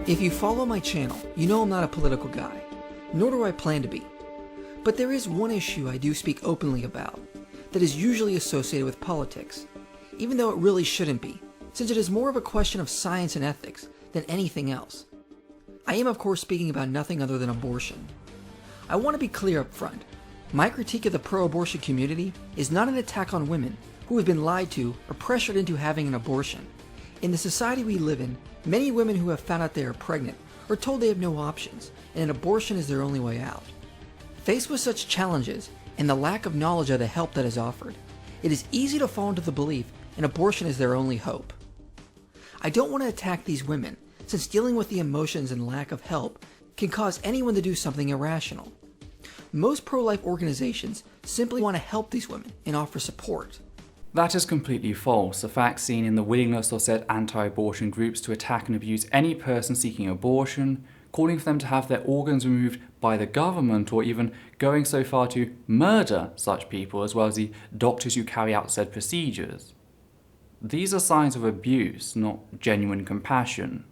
If you follow my channel, you know I'm not a political guy, nor do I plan to be. But there is one issue I do speak openly about that is usually associated with politics, even though it really shouldn't be, since it is more of a question of science and ethics than anything else. I am of course speaking about nothing other than abortion. I want to be clear up front. My critique of the pro-abortion community is not an attack on women who have been lied to or pressured into having an abortion. In the society we live in, many women who have found out they are pregnant are told they have no options, and an abortion is their only way out. Faced with such challenges and the lack of knowledge of the help that is offered, it is easy to fall into the belief an abortion is their only hope. I don't want to attack these women, since dealing with the emotions and lack of help can cause anyone to do something irrational. Most pro-life organizations simply want to help these women and offer support. That is completely false, a fact seen in the willingness of said anti-abortion groups to attack and abuse any person seeking abortion, calling for them to have their organs removed by the government, or even going so far to murder such people, as well as the doctors who carry out said procedures. These are signs of abuse, not genuine compassion.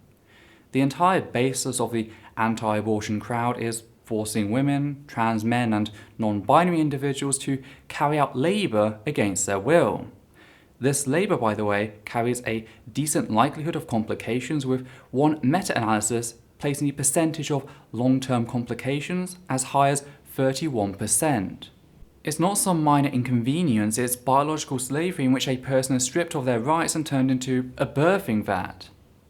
The entire basis of the anti-abortion crowd is forcing women, trans men and non-binary individuals to carry out labour against their will. This labour, by the way, carries a decent likelihood of complications, with one meta-analysis placing the percentage of long-term complications as high as 31%. It's not some minor inconvenience, it's biological slavery in which a person is stripped of their rights and turned into a birthing vat.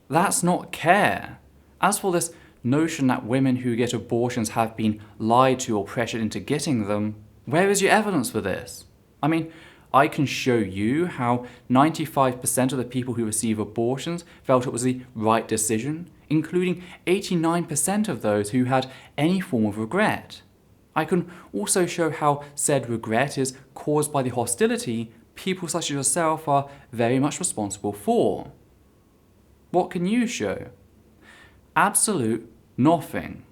That's not care. As for this notion that women who get abortions have been lied to or pressured into getting them, where is your evidence for this? I mean, I can show you how 95% of the people who receive abortions felt it was the right decision, including 89% of those who had any form of regret. I can also show how said regret is caused by the hostility people such as yourself are very much responsible for. What can you show? Absolute nothing,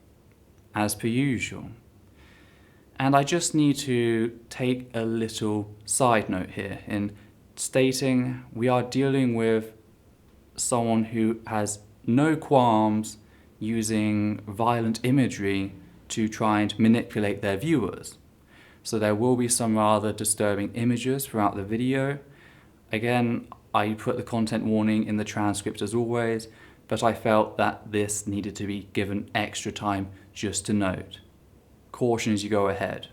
as per usual. And I just need to take a little side note here in stating we are dealing with someone who has no qualms using violent imagery to try and manipulate their viewers. So there will be some rather disturbing images throughout the video. Again, I put the content warning in the transcript as always, but I felt that this needed to be given extra time just to note. Caution as you go ahead.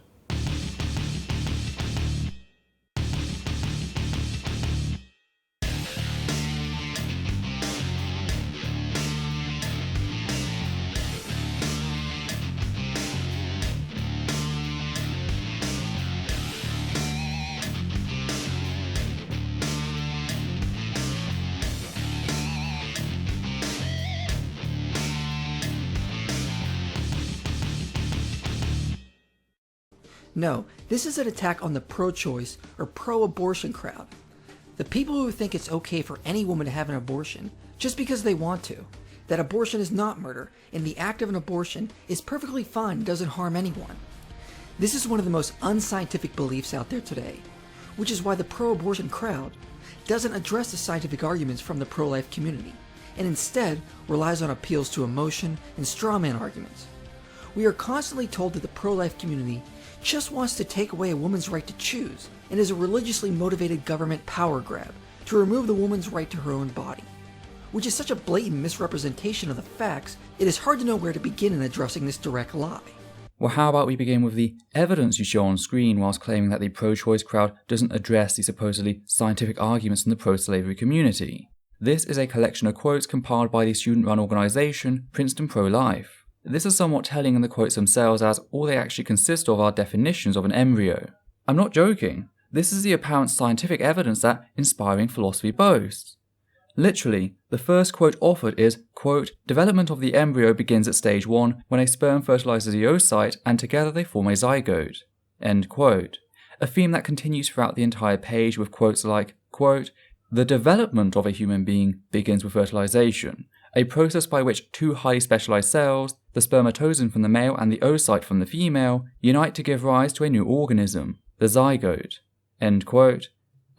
No, this is an attack on the pro-choice or pro-abortion crowd. The people who think it's okay for any woman to have an abortion just because they want to. That abortion is not murder, and the act of an abortion is perfectly fine and doesn't harm anyone. This is one of the most unscientific beliefs out there today, which is why the pro-abortion crowd doesn't address the scientific arguments from the pro-life community, and instead relies on appeals to emotion and strawman arguments. We are constantly told that the pro-life community just wants to take away a woman's right to choose, and is a religiously motivated government power grab to remove the woman's right to her own body. Which is such a blatant misrepresentation of the facts, it is hard to know where to begin in addressing this direct lie. Well, how about we begin with the evidence you show on screen whilst claiming that the pro-choice crowd doesn't address the supposedly scientific arguments in the pro-slavery community. This is a collection of quotes compiled by the student-run organisation Princeton Pro-Life. This is somewhat telling in the quotes themselves, as all they actually consist of are definitions of an embryo. I'm not joking. This is the apparent scientific evidence that inspiring philosophy boasts. Literally, the first quote offered is, quote, "Development of the embryo begins at stage 1 when a sperm fertilizes the oocyte and together they form a zygote." End quote. A theme that continues throughout the entire page with quotes like, quote, "The development of a human being begins with fertilization, a process by which two highly specialized cells, the spermatozoon from the male and the oocyte from the female, unite to give rise to a new organism, the zygote." End quote.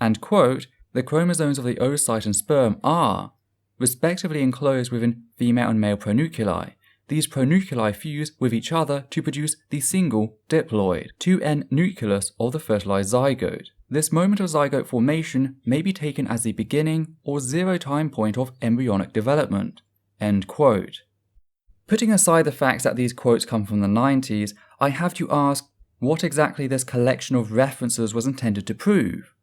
And quote, "The chromosomes of the oocyte and sperm are," respectively enclosed within female and male pronuclei. These pronuclei fuse with each other to produce the single diploid, 2N nucleus of the fertilized zygote. This moment of zygote formation may be taken as the beginning or zero time point of embryonic development." End quote. Putting aside the fact that these quotes come from the 90s, I have to ask what exactly this collection of references was intended to prove.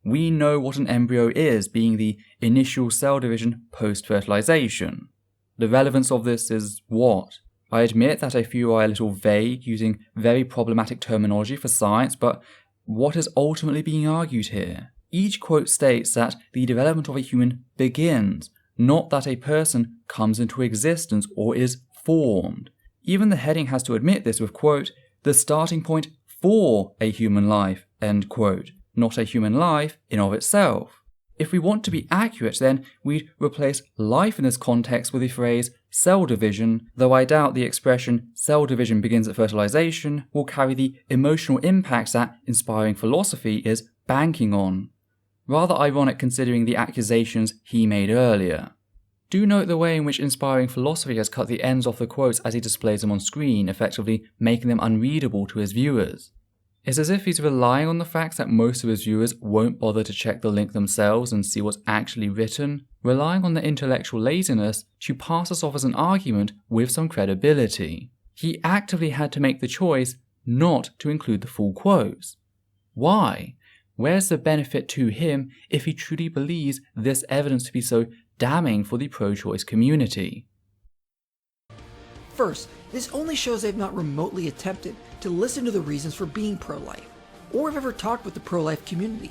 We know what an embryo is, being the initial cell division post-fertilization. The relevance of this is what? I admit that I feel I are a little vague, using very problematic terminology for science, but what is ultimately being argued here? Each quote states that the development of a human begins, not that a person comes into existence or is formed. Even the heading has to admit this with, quote, "the starting point for a human life," end quote, not a human life in of itself. If we want to be accurate, then we'd replace life in this context with the phrase cell division, though I doubt the expression cell division begins at fertilization will carry the emotional impact that Inspiring Philosophy is banking on. Rather ironic considering the accusations he made earlier. Do note the way in which Inspiring Philosophy has cut the ends off the quotes as he displays them on screen, effectively making them unreadable to his viewers. It's as if he's relying on the fact that most of his viewers won't bother to check the link themselves and see what's actually written, relying on the intellectual laziness to pass us off as an argument with some credibility. He actively had to make the choice not to include the full quotes. Why? Where's the benefit to him if he truly believes this evidence to be so damning for the pro-choice community? First, this only shows they've not remotely attempted to listen to the reasons for being pro-life, or have ever talked with the pro-life community.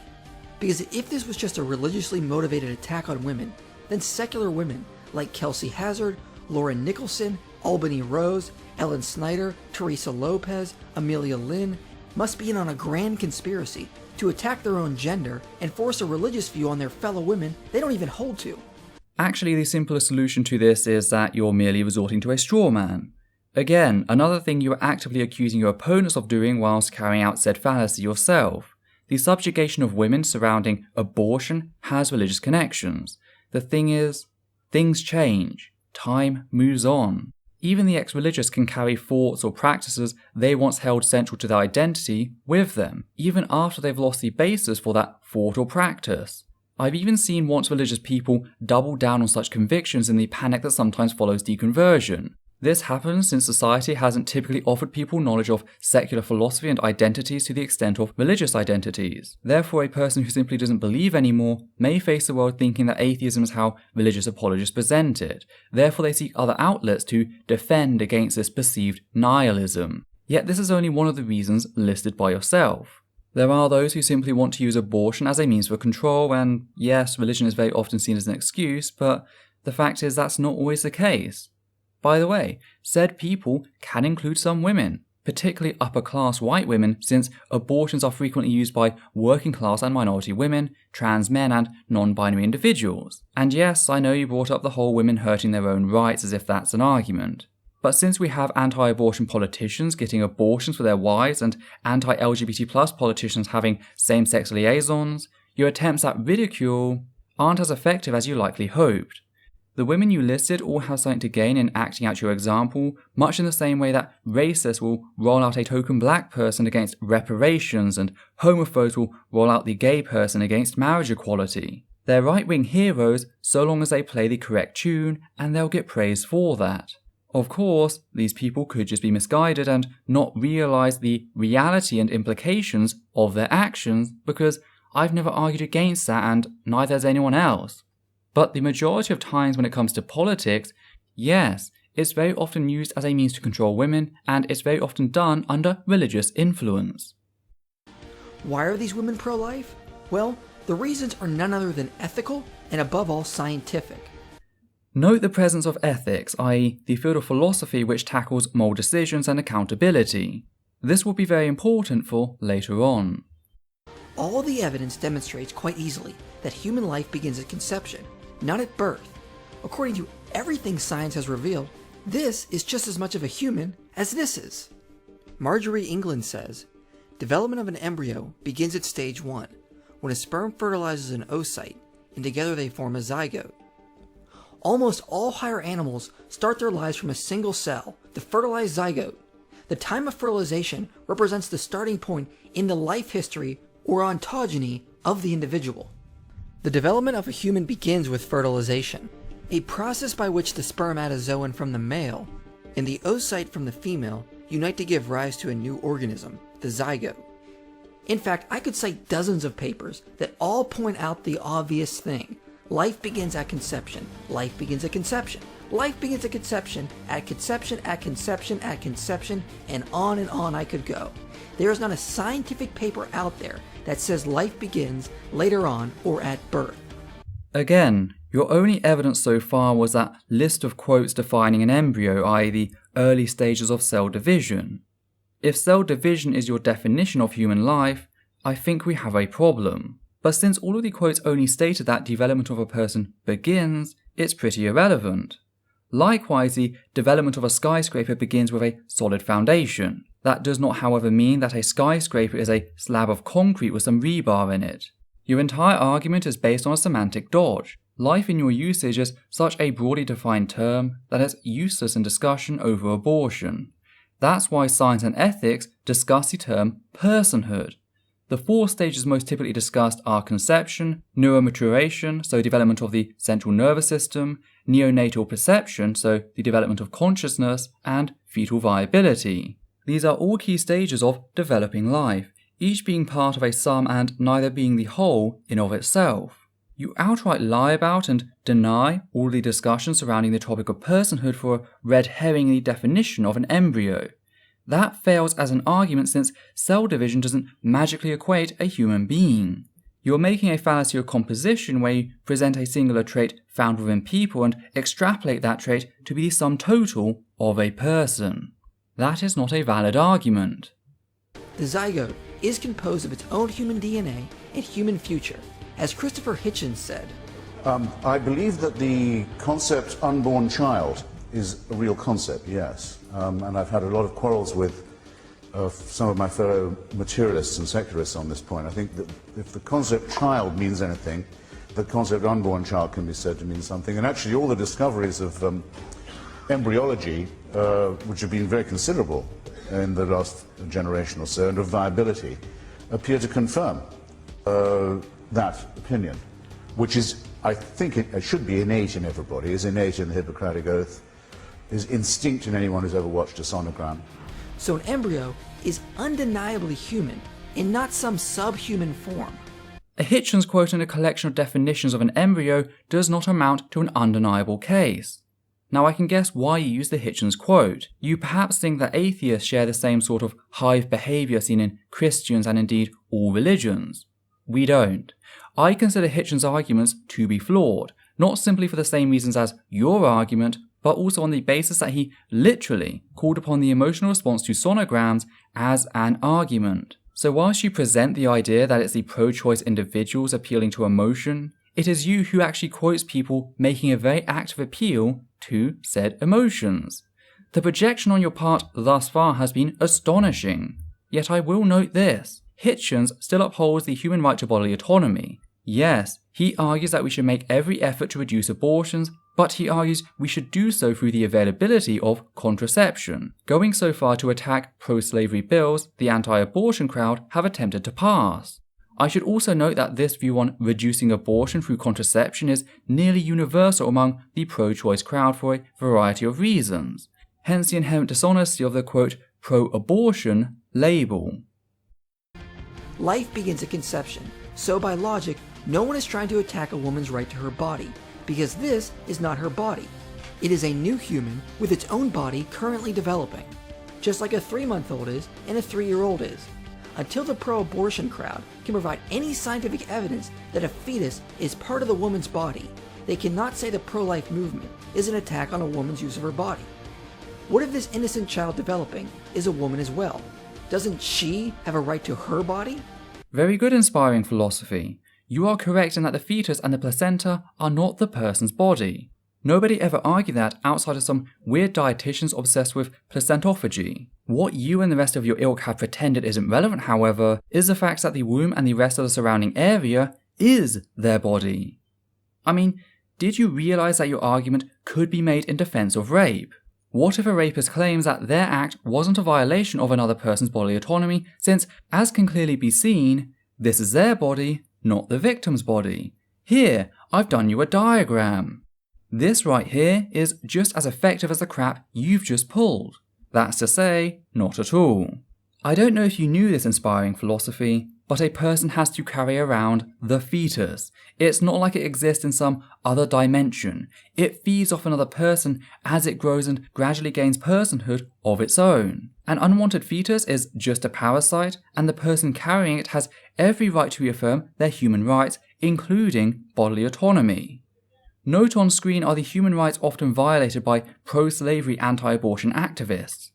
Because if this was just a religiously motivated attack on women, then secular women like Kelsey Hazard, Lauren Nicholson, Albany Rose, Ellen Snyder, Teresa Lopez, Amelia Lynn must be in on a grand conspiracy to attack their own gender and force a religious view on their fellow women they don't even hold to. Actually, the simplest solution to this is that you're merely resorting to a straw man. Again, another thing you are actively accusing your opponents of doing whilst carrying out said fallacy yourself. The subjugation of women surrounding abortion has religious connections. The thing is, things change. Time moves on. Even the ex-religious can carry thoughts or practices they once held central to their identity with them, even after they've lost the basis for that thought or practice. I've even seen once religious people double down on such convictions in the panic that sometimes follows deconversion. This happens since society hasn't typically offered people knowledge of secular philosophy and identities to the extent of religious identities. Therefore, a person who simply doesn't believe anymore may face the world thinking that atheism is how religious apologists present it. Therefore, they seek other outlets to defend against this perceived nihilism. Yet this is only one of the reasons listed by yourself. There are those who simply want to use abortion as a means for control, and yes, religion is very often seen as an excuse, but the fact is that's not always the case. By the way, said people can include some women, particularly upper-class white women, since abortions are frequently used by working-class and minority women, trans men, and non-binary individuals. And yes, I know you brought up the whole women hurting their own rights as if that's an argument. But since we have anti-abortion politicians getting abortions for their wives and anti-LGBT+ politicians having same-sex liaisons, your attempts at ridicule aren't as effective as you likely hoped. The women you listed all have something to gain in acting out your example, much in the same way that racists will roll out a token black person against reparations and homophobes will roll out the gay person against marriage equality. They're right-wing heroes so long as they play the correct tune, and they'll get praised for that. Of course, these people could just be misguided and not realize the reality and implications of their actions, because I've never argued against that and neither has anyone else. But the majority of times when it comes to politics, yes, it's very often used as a means to control women, and it's very often done under religious influence. Why are these women pro-life? Well, the reasons are none other than ethical and above all scientific. Note the presence of ethics, i.e. the field of philosophy which tackles moral decisions and accountability. This will be very important for later on. All the evidence demonstrates quite easily that human life begins at conception, not at birth. According to everything science has revealed, this is just as much of a human as this is. Marjorie England says, development of an embryo begins at stage 1, when a sperm fertilizes an oocyte, and together they form a zygote. Almost all higher animals start their lives from a single cell, the fertilized zygote. The time of fertilization represents the starting point in the life history or ontogeny of the individual. The development of a human begins with fertilization, a process by which the spermatozoon from the male and the oocyte from the female unite to give rise to a new organism, the zygote. In fact, I could cite dozens of papers that all point out the obvious thing. Life begins at conception. Life begins at conception. Life begins at conception, at conception, at conception, at conception, and on I could go. There is not a scientific paper out there that says life begins later on or at birth. Again, your only evidence so far was that list of quotes defining an embryo, i.e. the early stages of cell division. If cell division is your definition of human life, I think we have a problem. But since all of the quotes only stated that development of a person begins, it's pretty irrelevant. Likewise, the development of a skyscraper begins with a solid foundation. That does not, however, mean that a skyscraper is a slab of concrete with some rebar in it. Your entire argument is based on a semantic dodge. Life in your usage is such a broadly defined term that it's useless in discussion over abortion. That's why science and ethics discuss the term personhood. The 4 stages most typically discussed are conception, neuromaturation, so development of the central nervous system, neonatal perception, so the development of consciousness, and fetal viability. These are all key stages of developing life, each being part of a sum and neither being the whole in of itself. You outright lie about and deny all the discussion surrounding the topic of personhood for a red herring in the definition of an embryo. That fails as an argument since cell division doesn't magically equate a human being. You're making a fallacy of composition where you present a singular trait found within people and extrapolate that trait to be the sum total of a person. That is not a valid argument. The zygote is composed of its own human DNA and human future. As Christopher Hitchens said, I believe that the concept unborn child is a real concept, yes. And I've had a lot of quarrels with some of my fellow materialists and secularists on this point. I think that if the concept child means anything, the concept unborn child can be said to mean something. And actually all the discoveries of embryology, which have been very considerable in the last generation or so, and of viability, appear to confirm that opinion, which is, I think it should be innate in everybody, is innate in the Hippocratic Oath, is instinct in anyone who's ever watched a sonogram. So an embryo is undeniably human in not some subhuman form. A Hitchens quote in a collection of definitions of an embryo does not amount to an undeniable case. Now I can guess why you use the Hitchens quote. You perhaps think that atheists share the same sort of hive behaviour seen in Christians and indeed all religions. We don't. I consider Hitchens' arguments to be flawed, not simply for the same reasons as your argument, but also on the basis that he literally called upon the emotional response to sonograms as an argument. So whilst you present the idea that it's the pro-choice individuals appealing to emotion, it is you who actually quotes people making a very active appeal to said emotions. The projection on your part thus far has been astonishing. Yet I will note this. Hitchens still upholds the human right to bodily autonomy. Yes, he argues that we should make every effort to reduce abortions, but he argues we should do so through the availability of contraception, going so far to attack pro-slavery bills the anti-abortion crowd have attempted to pass. I should also note that this view on reducing abortion through contraception is nearly universal among the pro-choice crowd for a variety of reasons, hence the inherent dishonesty of the quote, pro-abortion label. Life begins at conception, so by logic, no one is trying to attack a woman's right to her body, because this is not her body. It is a new human with its own body currently developing, just like a 3-month-old is and a 3-year-old is. Until the pro-abortion crowd can provide any scientific evidence that a fetus is part of the woman's body, they cannot say the pro-life movement is an attack on a woman's use of her body. What if this innocent child developing is a woman as well? Doesn't she have a right to her body? Very good, inspiring philosophy. You are correct in that the fetus and the placenta are not the person's body. Nobody ever argued that outside of some weird dietitians obsessed with placentophagy. What you and the rest of your ilk have pretended isn't relevant, however, is the fact that the womb and the rest of the surrounding area is their body. I mean, did you realize that your argument could be made in defense of rape? What if a rapist claims that their act wasn't a violation of another person's bodily autonomy, since, as can clearly be seen, this is their body, not the victim's body? Here, I've done you a diagram. This right here is just as effective as the crap you've just pulled. That's to say, not at all. I don't know if you knew this inspiring philosophy, but a person has to carry around the fetus. It's not like it exists in some other dimension. It feeds off another person as it grows and gradually gains personhood of its own. An unwanted fetus is just a parasite, and the person carrying it has every right to reaffirm their human rights, including bodily autonomy. Note on screen are the human rights often violated by pro-slavery anti-abortion activists.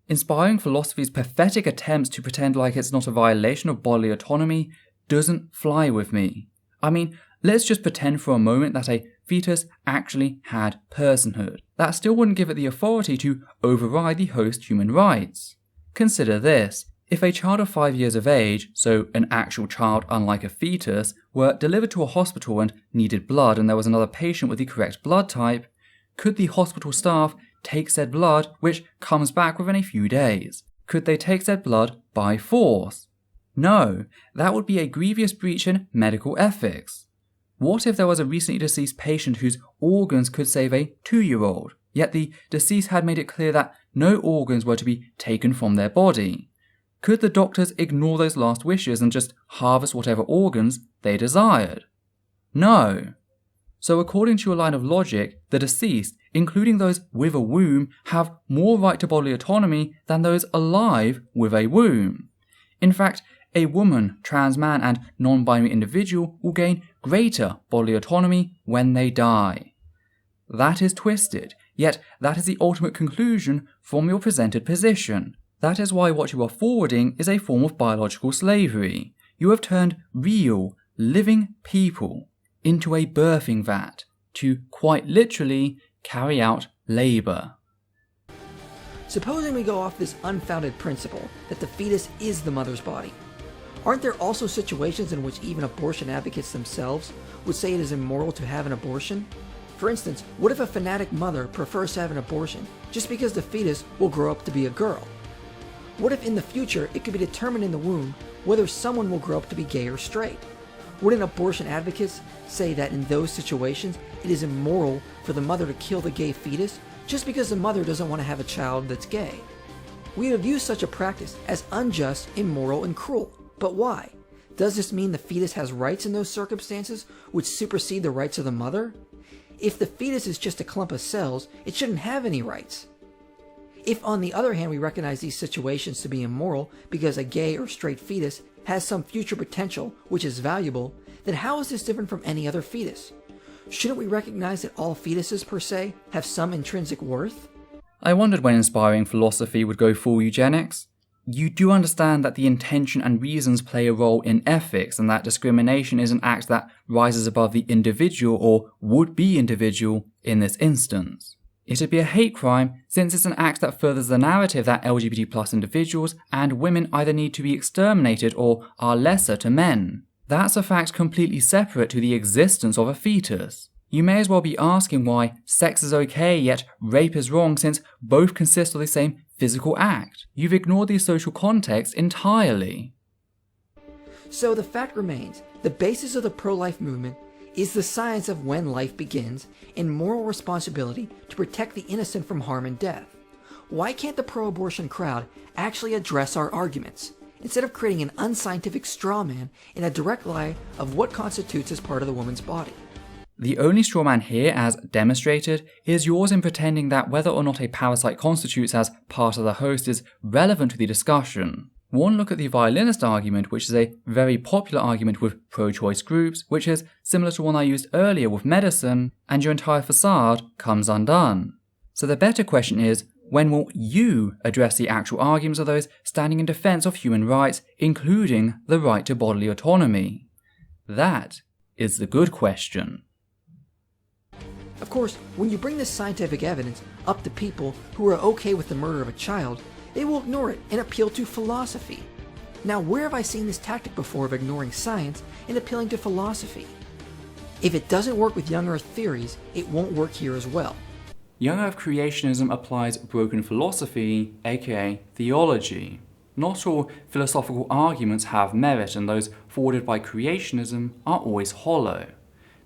Inspiring philosophy's pathetic attempts to pretend like it's not a violation of bodily autonomy doesn't fly with me. I mean, let's just pretend for a moment that a fetus actually had personhood. That still wouldn't give it the authority to override the host's human rights. Consider this. If a child of 5 years of age, so an actual child unlike a fetus, were delivered to a hospital and needed blood and there was another patient with the correct blood type, could the hospital staff take said blood, which comes back within a few days? Could they take said blood by force? No, that would be a grievous breach in medical ethics. What if there was a recently deceased patient whose organs could save a 2-year-old, yet the deceased had made it clear that no organs were to be taken from their body? Could the doctors ignore those last wishes and just harvest whatever organs they desired? No. So according to your line of logic, the deceased, including those with a womb, have more right to bodily autonomy than those alive with a womb. In fact, a woman, trans man, and non-binary individual will gain greater bodily autonomy when they die. That is twisted, yet that is the ultimate conclusion from your presented position. That is why what you are forwarding is a form of biological slavery. You have turned real, living people into a birthing vat to quite literally carry out labour. Supposing we go off this unfounded principle that the fetus is the mother's body, aren't there also situations in which even abortion advocates themselves would say it is immoral to have an abortion? For instance, what if a fanatic mother prefers to have an abortion just because the fetus will grow up to be a girl? What if in the future it could be determined in the womb whether someone will grow up to be gay or straight? Wouldn't abortion advocates say that in those situations it is immoral for the mother to kill the gay fetus just because the mother doesn't want to have a child that's gay? We would view such a practice as unjust, immoral, and cruel. But why? Does this mean the fetus has rights in those circumstances which supersede the rights of the mother? If the fetus is just a clump of cells, it shouldn't have any rights. If, on the other hand, we recognize these situations to be immoral because a gay or straight fetus has some future potential which is valuable, then how is this different from any other fetus? Shouldn't we recognize that all fetuses per se have some intrinsic worth? I wondered when inspiring philosophy would go full eugenics. You do understand that the intention and reasons play a role in ethics, and that discrimination is an act that rises above the individual or would-be individual in this instance. It would be a hate crime since it's an act that furthers the narrative that LGBT+ individuals and women either need to be exterminated or are lesser to men. That's a fact completely separate to the existence of a fetus. You may as well be asking why sex is okay yet rape is wrong, since both consist of the same physical act. You've ignored the social context entirely. So the fact remains, the basis of the pro-life movement is the science of when life begins and moral responsibility to protect the innocent from harm and death. Why can't the pro-abortion crowd actually address our arguments, instead of creating an unscientific straw man and a direct lie of what constitutes as part of the woman's body? The only straw man here, as demonstrated, is yours in pretending that whether or not a parasite constitutes as part of the host is relevant to the discussion. One look at the violinist argument, which is a very popular argument with pro-choice groups, which is similar to one I used earlier with medicine, and your entire facade comes undone. So the better question is, when will you address the actual arguments of those standing in defense of human rights, including the right to bodily autonomy? That is the good question. Of course, when you bring this scientific evidence up to people who are okay with the murder of a child, they will ignore it and appeal to philosophy. Now, where have I seen this tactic before of ignoring science and appealing to philosophy? If it doesn't work with young Earth theories, it won't work here as well. Young Earth creationism applies broken philosophy, aka theology. Not all philosophical arguments have merit, and those forwarded by creationism are always hollow.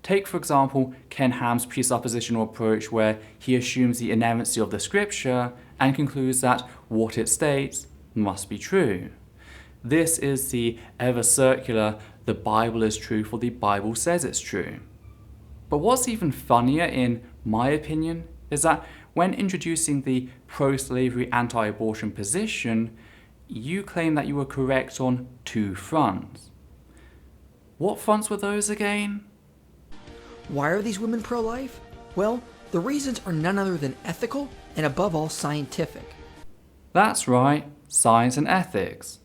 Take, for example, Ken Ham's presuppositional approach, where he assumes the inerrancy of the scripture and concludes that what it states must be true. This is the ever circular, the Bible is true for the Bible says it's true. But what's even funnier, in my opinion, is that when introducing the pro-slavery, anti-abortion position, you claim that you were correct on two fronts. What fronts were those again? Why are these women pro-life? Well, the reasons are none other than ethical and above all scientific. That's right, science and ethics.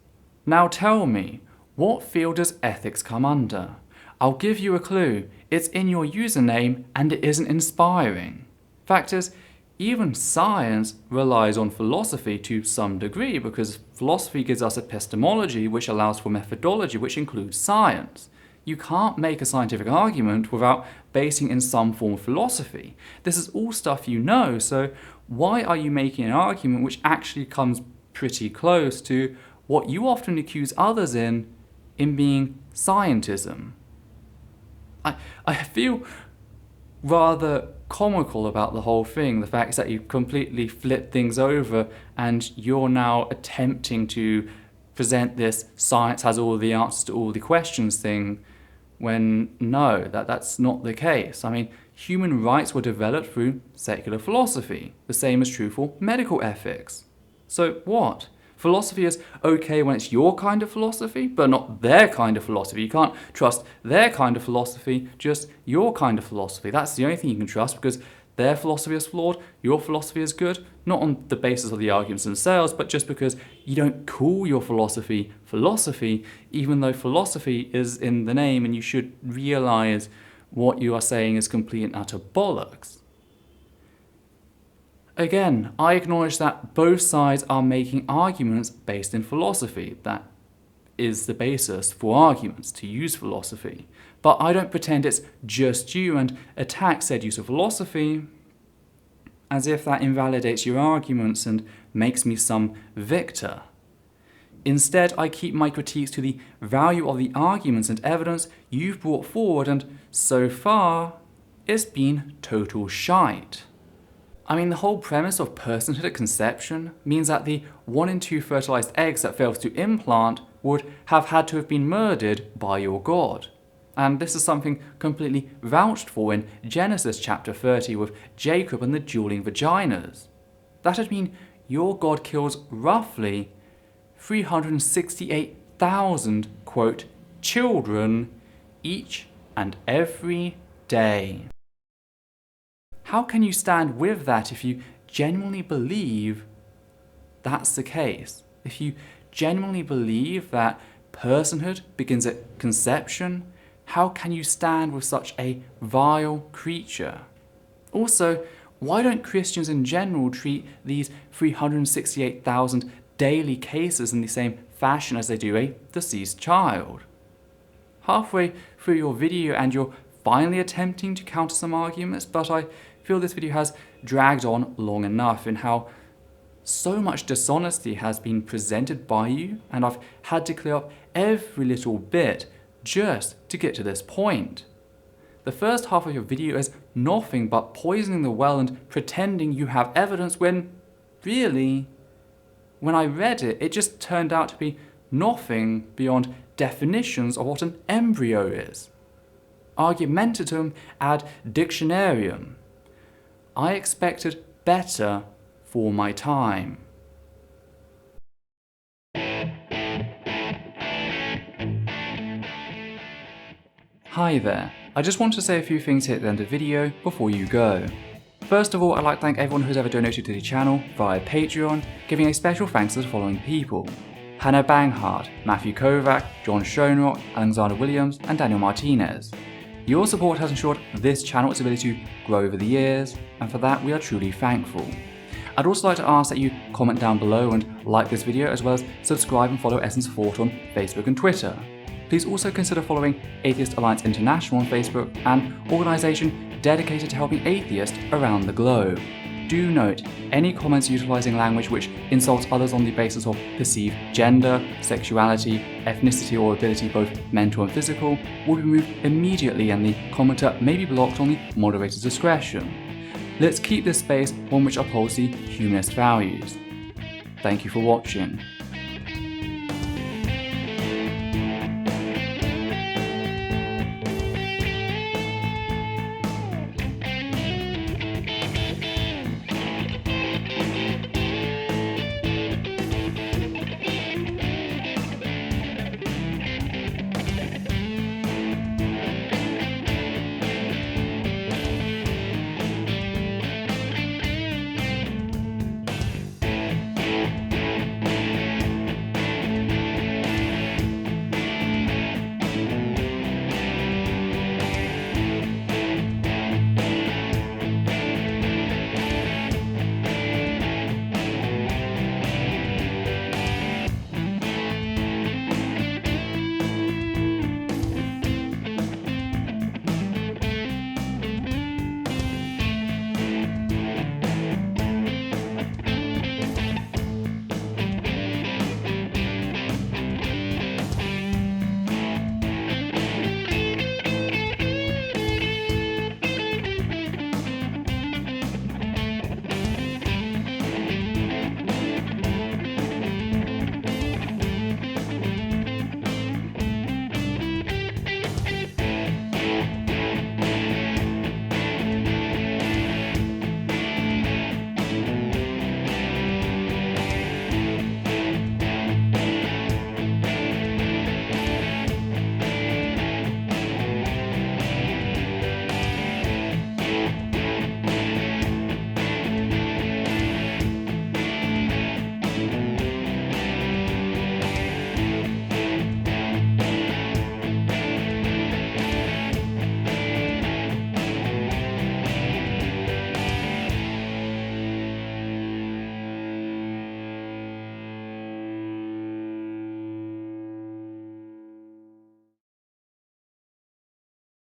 Now tell me, what field does ethics come under? I'll give you a clue. It's in your username and it isn't inspiring. Fact is, even science relies on philosophy to some degree, because philosophy gives us epistemology, which allows for methodology, which includes science. You can't make a scientific argument without basing in some form of philosophy. This is all stuff you know, so why are you making an argument which actually comes pretty close to what you often accuse others in being scientism? I feel rather comical about the whole thing, the fact that you completely flip things over and you're now attempting to present this science has all the answers to all the questions thing, when no, that's not the case. I mean, human rights were developed through secular philosophy. The same is true for medical ethics. So what? Philosophy is okay when it's your kind of philosophy, but not their kind of philosophy. You can't trust their kind of philosophy, just your kind of philosophy. That's the only thing you can trust, because their philosophy is flawed, your philosophy is good, not on the basis of the arguments themselves, but just because you don't call your philosophy philosophy, even though philosophy is in the name, and you should realize what you are saying is complete and utter bollocks. Again, I acknowledge that both sides are making arguments based in philosophy. That is the basis for arguments, to use philosophy. But I don't pretend it's just you and attack said use of philosophy as if that invalidates your arguments and makes me some victor. Instead, I keep my critiques to the value of the arguments and evidence you've brought forward, and so far, it's been total shite. I mean, the whole premise of personhood at conception means that the 1 in 2 fertilized eggs that fails to implant would have had to have been murdered by your God. And this is something completely vouched for in Genesis chapter 30 with Jacob and the dueling vaginas. That would mean your God kills roughly 368,000, quote, children each and every day. How can you stand with that if you genuinely believe that's the case? If you genuinely believe that personhood begins at conception, how can you stand with such a vile creature? Also, why don't Christians in general treat these 368,000 daily cases in the same fashion as they do a deceased child? Halfway through your video and you're finally attempting to counter some arguments, but I feel this video has dragged on long enough in how so much dishonesty has been presented by you, and I've had to clear up every little bit just to get to this point. The first half of your video is nothing but poisoning the well and pretending you have evidence when, really, when I read it, it just turned out to be nothing beyond definitions of what an embryo is. Argumentatum ad dictionarium. I expected better for my time. Hi there. I just want to say a few things here at the end of the video before you go. First of all, I'd like to thank everyone who's ever donated to the channel via Patreon, giving a special thanks to the following people: Hannah Banghart, Matthew Kovac, John Schoenrock, Alexander Williams, and Daniel Martinez. Your support has ensured this channel its ability to grow over the years, and for that we are truly thankful. I'd also like to ask that you comment down below and like this video, as well as subscribe and follow Essence of Thought on Facebook and Twitter. Please also consider following Atheist Alliance International on Facebook, an organisation dedicated to helping atheists around the globe. Do note, any comments utilising language which insults others on the basis of perceived gender, sexuality, ethnicity or ability, both mental and physical, will be removed immediately and the commenter may be blocked on the moderator's discretion. Let's keep this space one which upholds the humanist values. Thank you for watching.